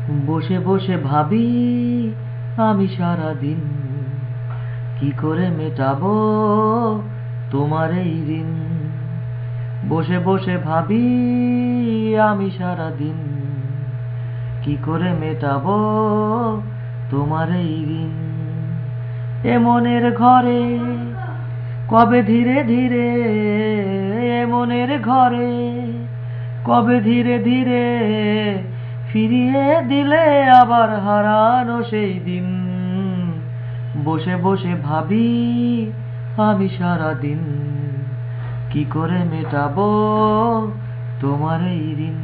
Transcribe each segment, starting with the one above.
বসে বসে ভাবি আমি সারাদিন, কি করে মেটাবো তোমার এই ঋণ। বসে বসে ভাবি আমি সারাদিন, কি করে মেটাবো তোমার এই ঋণ। এ মনের ঘরে কবে ধীরে ধীরে, এ মনের ঘরে কবে ধীরে ধীরে ফিরিয়ে দিলে আবার হারানো সেই দিন। বসে বসে ভাবি আমি সারাদিন, কি করে মেটাবো তোমার এই ঋণ।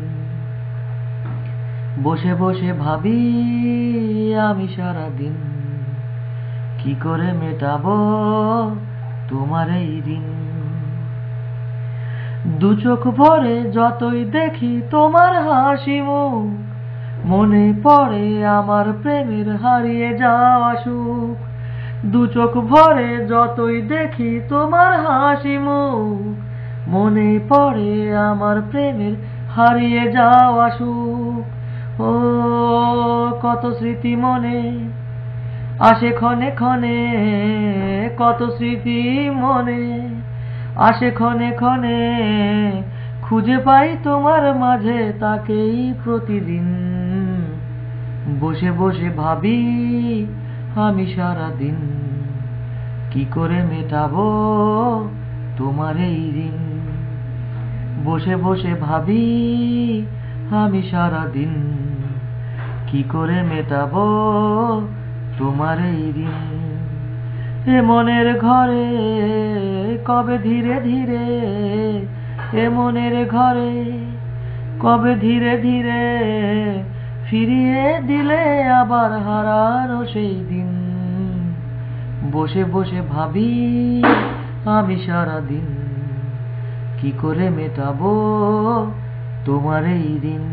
বসে বসে ভাবি আমি সারাদিন, কি করে মেটাবো তোমার এই ঋণ। দু চোখ ভরে যতই দেখি তোমার হাসি মুখ, মনে পড়ে আমার প্রেমের হারিয়ে যাওয়া সুখ। দু চোখ ভরে যতই দেখি তোমার হাসি মুখ, মনে পড়ে আমার প্রেমের হারিয়ে যাওয়া সুখ। ও কত স্মৃতি মনে আসে ক্ষণে ক্ষণে, কত স্মৃতি মনে আসে ক্ষণে ক্ষণে, খুঁজে পাই তোমার মাঝে তাকেই প্রতিদিন। বসে বসে ভাবি আমি সারাদিন, কি করে মেটাবো তোমার এই ঋণ। বসে বসে ভাবি আমি সারাদিন, কি করে মেটাবো তোমার এই ঋণ। এ মনের ঘরে কবে ধীরে ধীরে, এ মনের ঘরে কবে ধীরে ধীরে ফিরিয়ে দিলে আবার হারানো সেই দিন। বসে বসে ভাবি আমি সারাদিন, কি করে মেটাবো তোমার এই ঋণ।